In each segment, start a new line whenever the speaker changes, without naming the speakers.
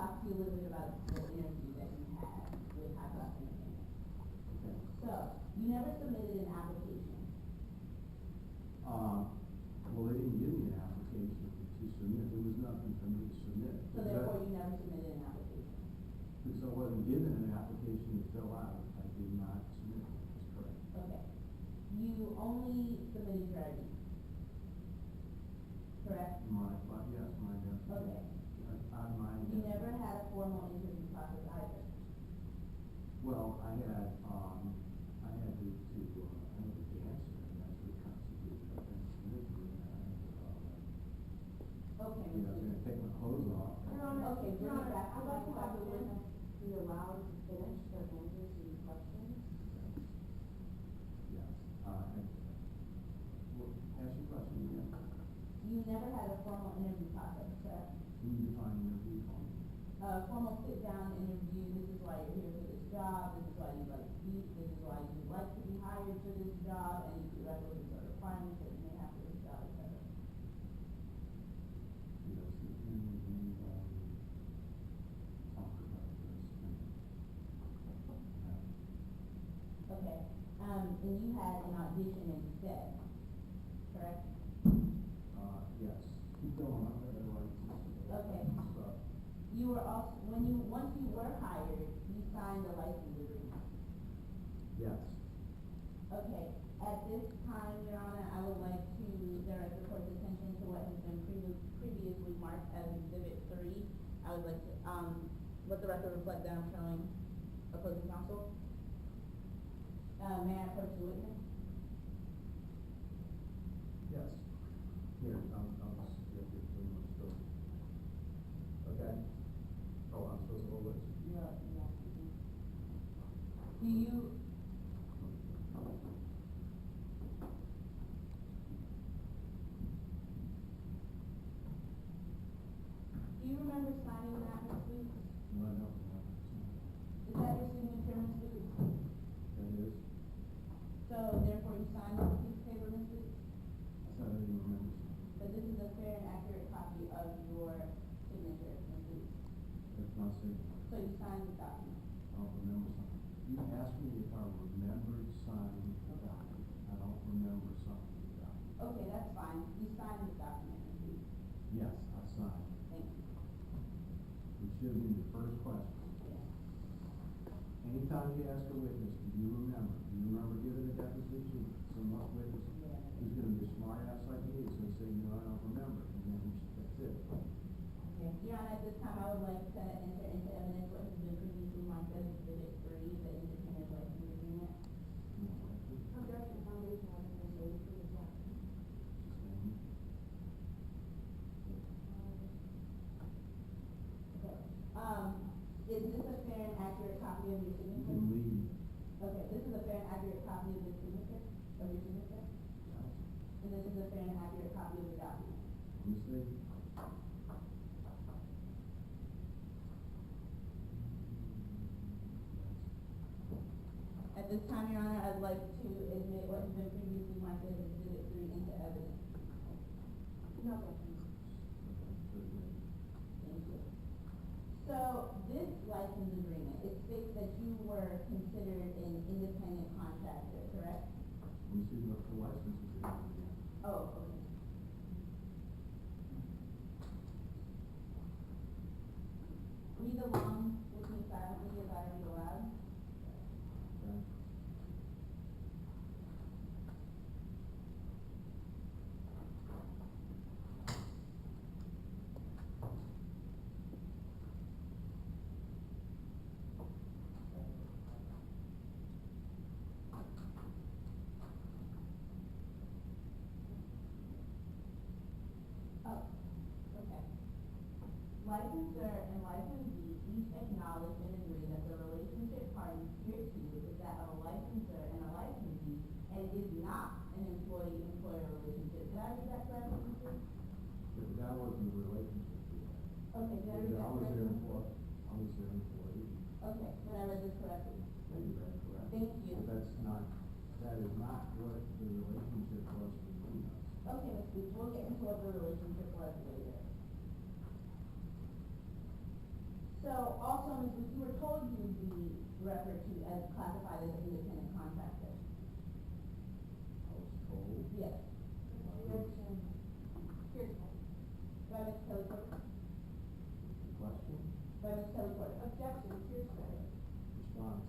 talk to you a little bit about the interview that you had with High Class Entertainment.
Okay.
So, you never submitted an application.
Well, they didn't give me an application to submit. There was nothing for me to submit.
So therefore, you never submitted an application.
Because I wasn't given an application to fill out, I did not submit it. That's correct.
Okay. You only submitted your ID. Correct?
Yes, my identity.
Okay.
My
You
identity.
never had a formal interview process either.
Well, I had to I had to dance, and that's what constituted an interview, and I had to,
Okay.
you know, I was gonna take my clothes off.
Your Honor, okay, bring it back.
I'd like to have the
Bring it
witness be allowed to finish their answers to your questions.
Yes, well, ask your question again.
You never had a formal interview process, correct?
Can you define interview for me?
A formal sit-down interview, this is why you're here for this job, this is why you like to be, this is why you'd like to be hired for this job, and you prerequisites or requirements that you may have for this job, et cetera.
Yes, and talk about this.
Okay, and you had an audition instead, correct?
Yes. Keep going, I'm gonna write this.
Okay.
Stuff.
You were also, once you were hired, you signed a license agreement.
Yes.
Okay, at this time, Your Honor, I would like to direct the court's attention to what has been previously marked as Exhibit 3. I would like to, let the record reflect that I'm showing opposing counsel. May I approach the witness?
Yes. Here, I'll just get this thing on still. Okay. Oh, I'm supposed to hold it?
Yeah. Do you, remember signing that, Ms. Booth?
No, I don't.
Is that your signature, Ms. Booth?
That is?
So therefore you signed this piece of paper, Ms. Booth?
I said I didn't remember.
But this is a fair and accurate copy of your signature, Ms. Booth.
That's my signature.
So you signed the document?
I don't remember signing. You asked me if I remembered signing the document. I don't remember signing the document.
Okay, that's fine. You signed the document, Ms. Booth.
Yes, I signed.
Thank you.
It should have been your first question.
Yes.
Anytime you ask a witness, do you remember? Do you remember giving a deposition to some witness?
Yeah.
He's gonna be a smart ass like me. He's gonna say, no, I don't remember. And then that's it.
Okay. Your Honor, at this time, I would like to enter into evidence what has been previously marked as Exhibit 3, the independent license agreement.
Objection, foundation hasn't been laid for this document.
Okay. Is this a fair and accurate copy of your
You
signature?
can leave.
Okay, this is a fair and accurate copy of the signature, of your signature? And this is a fair and accurate copy of the document?
Let me see.
At this time, Your Honor, I'd like to admit what has been previously marked as Exhibit 3 into evidence.
No objection.
Thank you. So, this license agreement, it states that you were considered an independent contractor, correct?
Let me see what the license is again.
Oh, okay. Read along with me silently as I read aloud.
Okay.
Oh, okay. Licensor and licensee each acknowledge and agree that the relationship parties hereto is that of a licensor and a licensee, and is not an employee-employer relationship. Did I read that correctly, Mr.?
But that wasn't a relationship.
Okay, did I read that
I was their
correctly?
employee. I was their employee.
Okay, then I read this correctly.
Yeah, you read it correct.
Thank you.
But that is not what the relationship was between us.
Okay, Ms. Booth, we'll get into what the relationship was later. So, So also, Ms. Booth, you were told you would be referred to as classified as an independent contractor.
I was told.
Yes.
Objection. Hearsay.
By Ms. Kelly Porter.
The question,
By Ms. Kelly Porter.
Objection. Hearsay.
response.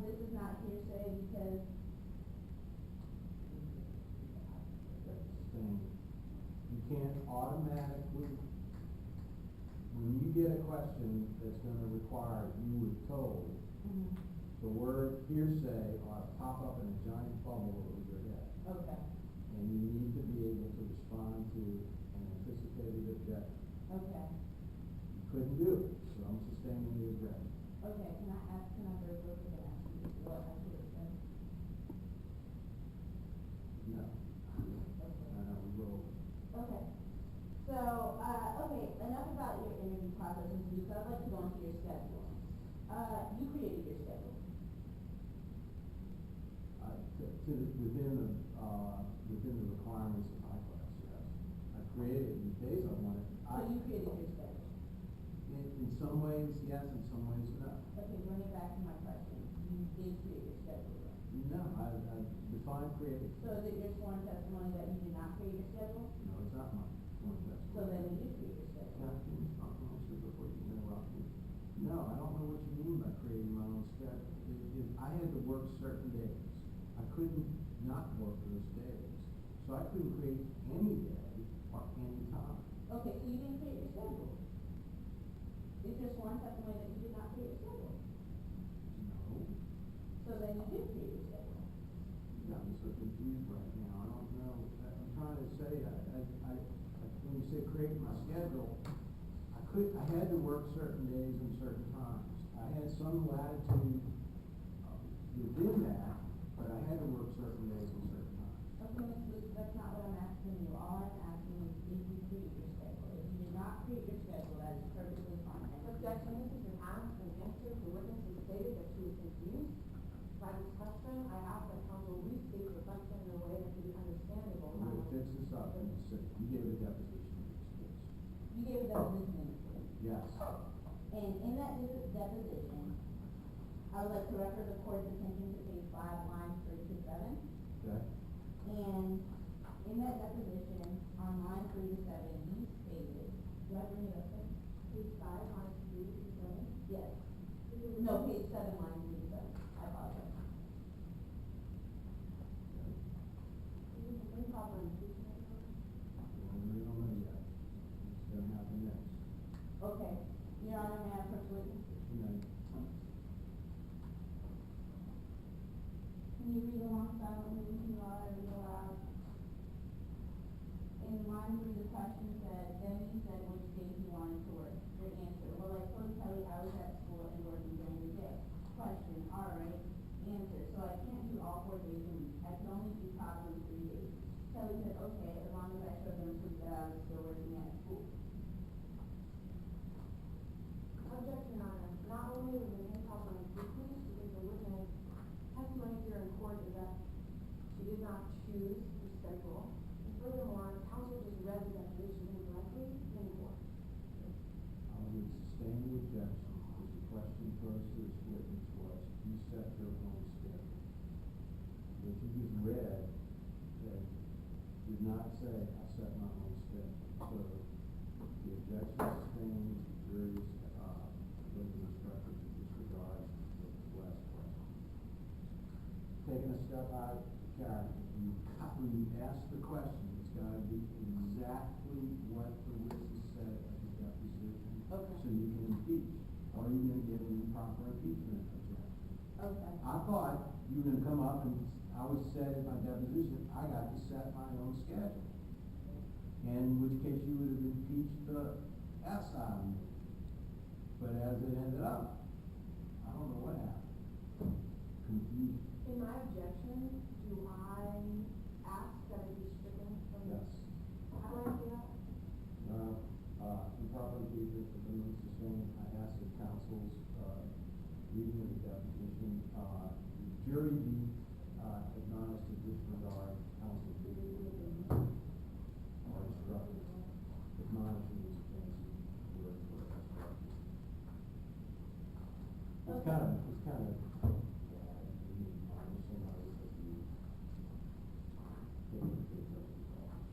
This is not hearsay because,
Thing. You can't automatically, when you get a question that's gonna require, you were told, the word hearsay ought to pop up in a giant bubble over your head.
okay,
And you need to be able to respond to an anticipated objection.
okay,
You couldn't do it, so I'm sustaining the objection.
okay, can I very quickly ask you what I should have said?
No. We will.
Okay, so, okay, enough about your interview process, Ms. Booth, I'd like to go into your schedule. You created your schedule.
Within the requirements of my class, yes. I created the days I wanted.
So you created your schedule.
In some ways, yes, in some ways, no.
Okay, bring it back to my question. You did create your schedule, right?
No, I define creative.
So is it your sworn testimony that you did not create your schedule?
No, it's not my one test.
So then you did create your schedule.
Captain, before you interrupt me. No, I don't know what you mean by creating my own schedule. I had to work certain days. I couldn't not work those days. So I couldn't create any day or any time.
Okay, so you didn't create your schedule. Is your sworn testimony that you did not create your schedule?
No.
So then you did create your schedule.
Yeah, I'm so confused right now. I don't know. I'm trying to say, when you say create my schedule, I had to work certain days and certain times. I had some latitude within that, but I had to work certain days and certain times.
Okay, Ms. Booth, that's not what I'm asking you. All I'm asking is if you create your schedule. If you did not create your schedule, that is perfectly fine.
Objection. This has been asked and answered. The witness has stated that she was confused by this question. I ask that counsel restate the question in a way that can be understandable.
I'm gonna fix this up in a second. You gave a deposition in this case.
You gave a deposition in this case.
Yes.
And in that deposition, I would like to refer the court's attention to page 5, lines 3 to 7.
Okay.
And in that deposition, on line 3 to 7, you stated, do I bring it up there?
Page 5, lines 3 to 7.
Yes. No, page 7, line 3 to 7. I apologize.
Is this an improper impeachment?
We don't know yet. It's gonna happen next.
Okay. Your Honor, may I approach the witness?
You know,
Can you read along silently with me while I read aloud? In line 3, the question said, then you said which days you wanted to work. Your answer, well, I told Kelly I was at school and working during the day. Question, all right. Answer, so I can't do all 4 days a week. I can only do probably 3 days. Kelly said, okay, as long as I showed them proof that I was still working at school.
Objection, Your Honor. Not only was it improper impeachment, because the witness testimony here in court is that she did not choose her schedule. And furthermore, counsel just read the deposition incorrectly in court.
I would sustain the objection because the question posed to this witness was, you set your own schedule. What you just read did not say, I set my own schedule. So the objection sustained, the jury's living instructed to disregard the last question. Taking a step out of character, when you ask the question, it's got to be exactly what the witness said at the deposition.
Okay.
So you can impeach, or you're going to give an improper impeachment objection.
Okay.
I thought you were going to come up and I was said in my deposition, I got to set my own schedule. In which case you would have impeached the S out of me. But as it ended up, I don't know what happened. Confused.
In my objection, do I ask that it be stricken from
Yes.
How do I do that?
Improper impeachment for the sustained, I asked the counsel's, reading of the deposition, the jury be, admonished to disregard counsel's reading or instructed, admonishing his offense word for word. It's kind of, yeah, you know, somebody that you take the kids up to college.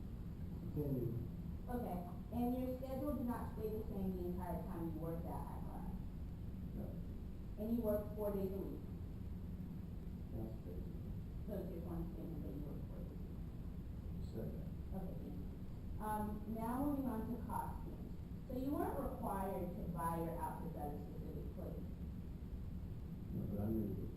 Continue.
Okay, and your schedule did not stay the same the entire time you worked at high class?
Yeah,
And you worked 4 days a week?
that's basically,
So it's your one statement that you work 4 days a week?
you said that.
Okay, thank you. Now moving on to costumes. So you weren't required to buy your outfits at a specific place?
No, but I knew it was,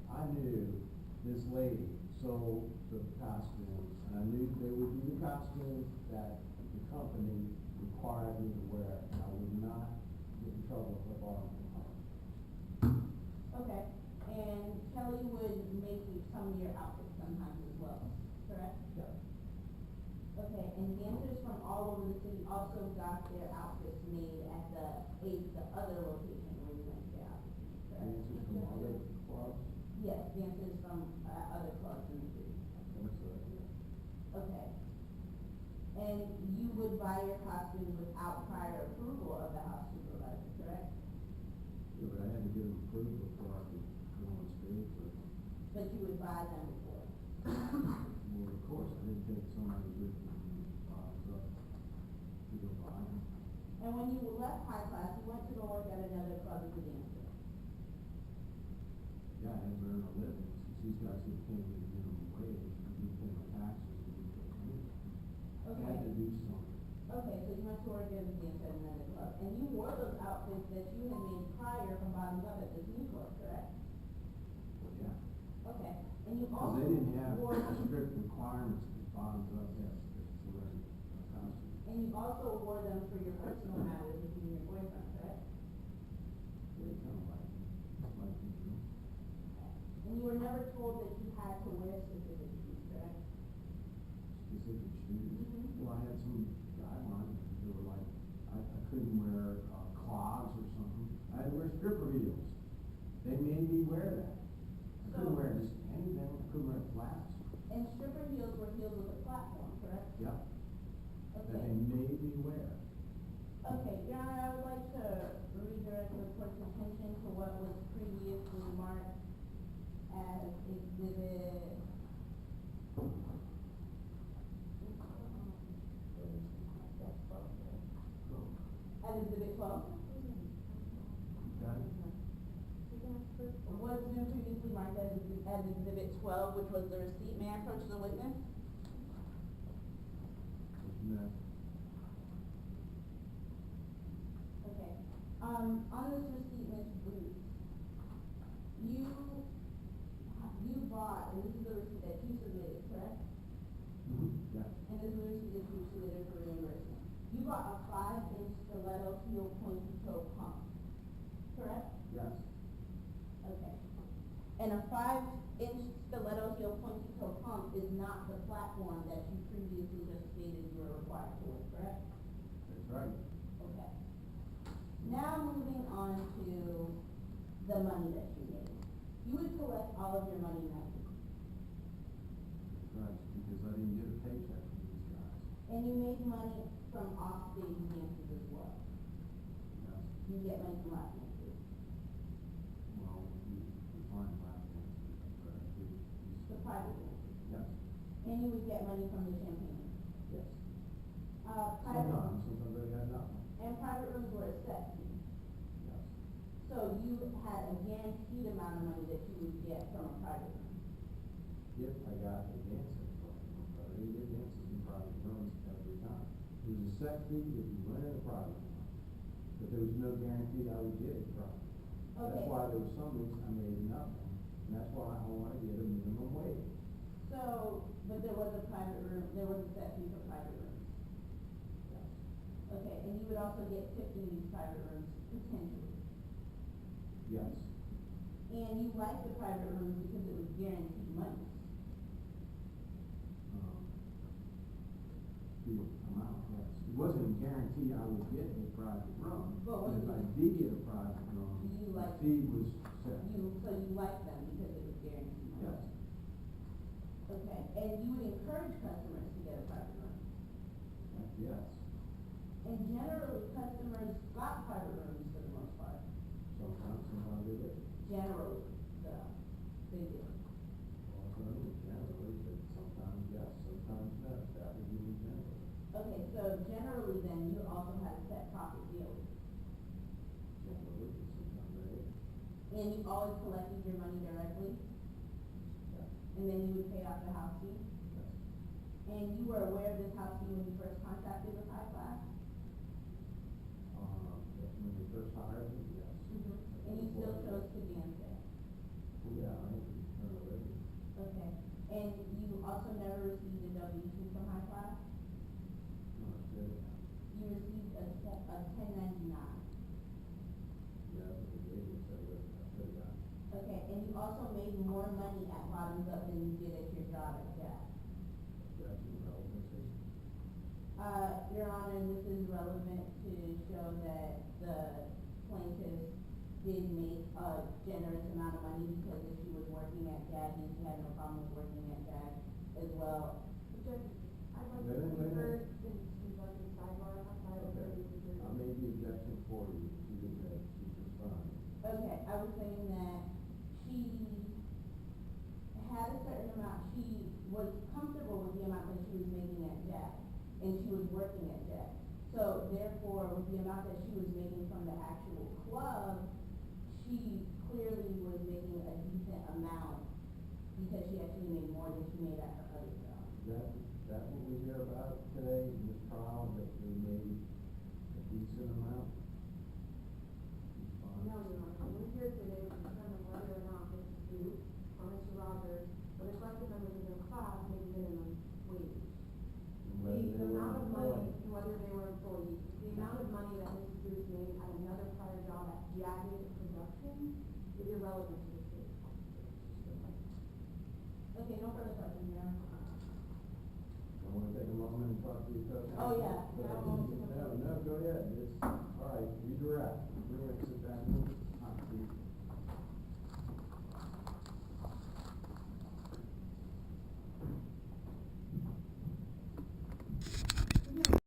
I knew this lady sold the costumes, and I knew they would be the costumes that the company required me to wear, and I would not get in trouble if I bought them from her.
Okay, and Kelly would make you some of your outfits sometimes as well, correct?
Yeah.
Okay, and dancers from all over the city also got their outfits made at the other location where you went to get outfits made, correct?
Dancers from other clubs,
Yes, dancers from other clubs in the city.
that's yeah.
Okay. And you would buy your costumes without prior approval of the house supervisor, correct?
Yeah, but I had to get them approved before I could go on stage with them.
But you would buy them before.
Well, of course, I didn't take somebody with me to go buy them.
And when you left high class, you went to go work at another club as a dancer.
Yeah, I had to earn a living, since these guys get paid me the minimum wage, and we pay my taxes, and we pay me. I
Okay.
had to do something.
Okay, so you went to work as a dancer at another club. And you wore those outfits that you had made prior from bottoms up at this new club, correct?
Well, yeah,
Okay. And you
because
also
they didn't have
wore
strict requirements as bottoms up, yes, to wear a costume.
and you also wore them for your personal matters with you and your boyfriend, correct?
They kind of like me, you know.
And you were never told that you had to wear specific shoes, correct?
Specific shoes.
Mhm.
Well, I had some guidelines, they were like, I couldn't wear clogs or something. I had to wear stripper heels. They made me wear that. I couldn't wear just anything, I couldn't wear flats.
And stripper heels were heels with a platform, correct?
Yeah, that
Okay.
they made me wear.
Okay, Your Honor, I would like to redirect the court's attention to what was previously marked as exhibit. As exhibit 12?
Got it?
What has been previously marked as exhibit 12, which was the receipt. May I approach the witness?
What's next?
Okay. On this receipt, Ms. Booth, you bought, and this is the receipt that you submitted, correct?
Yeah,
And this is the receipt that you submitted for reimbursement. You bought a 5-inch stiletto heel pointy toe pump, correct?
yes,
Okay. And a 5-inch stiletto heel pointy toe pump is not the platform that you previously just stated you were required to wear, correct?
that's right.
Okay. Now moving on to the money that you made. You would collect all of your money nightly,
That's right, because I didn't get a paycheck from these guys.
and you made money from off-stage dances as well.
Yes,
You get money from lap dances,
well, we find lap dances, but I did.
the private dances,
Yes,
and you would get money from the champagne.
yes.
Private,
Sometimes I got nothing.
and private rooms were a set fee.
Yes,
So you had a guaranteed amount of money that you would get from a private room.
if I got a dancing program, but I didn't get dances in private rooms every time. It was a set fee if you went in a private room, but there was no guarantee I would get a private. That's
Okay.
why there were some weeks I made nothing, and that's why I want to get a minimum wage.
So, but there was a private room, there was a set fee for private rooms.
Yes,
Okay, and you would also get tipped in these private rooms potentially.
yes,
And you liked the private rooms because it was guaranteed money.
the amount, yes. It wasn't a guarantee I would get a private room,
But
but
what
if
you-
I did get a private room,
You
the
like-
fee was set.
So you liked them because it was guaranteed money.
Yes,
Okay, and you would encourage customers to get a private room.
yes,
And generally, customers got private rooms for the most part.
sometimes they do.
Generally, though, they do.
Well, I don't know generally, but sometimes yes, sometimes no, that would be generally.
Okay, so generally then, you also have a set profit deal.
Generally, but sometimes they do.
And you always collected your money directly,
Yeah,
and then you would pay off the house fee?
yes.
And you were aware of this house fee when you first contracted with High Class?
When we first hired me, yes.
And you still chose to dance there?
Well, yeah, I think we turn already.
Okay, and you also never received a W-2 from High Class?
No, I said,
You received a 1099?
yeah, but the gave us that, I said that.
Okay, and you also made more money at Bottoms Up than you did at your job at Jack?
That's irrelevant, it's
Your Honor, this is relevant to show that the plaintiff did make a generous amount of money because if she was working at Jack and she had no problem with working at Jack as well.
Judge, I'd like
Wait,
to
wait,
be
wait.
heard in like a sidebar, I'm sorry,
Okay. I made the objection for you, she didn't make, she's responding.
Okay, I was saying that she had a certain amount, she was comfortable with the amount that she was making at Jack, and she was working at Jack. So therefore, with the amount that she was making from the actual club, she clearly was making a decent amount because she actually made more than she made at her other job.
That what we hear about today in this trial, that they made a decent amount?
No, Your Honor, we're here today to determine whether or not Mrs. Booth or Mr. Rogers or the collective members of their class made minimum wage. The amount of money, whether they were employees, the amount of money that Mrs. Booth made at another prior job at Jagged Productions is irrelevant to this case.
Okay, no further questions, Your Honor.
I wanna take a moment and talk to you, cousin.
Oh, yeah.
No, go ahead, it's, all right, redirect, sit down, hot seat.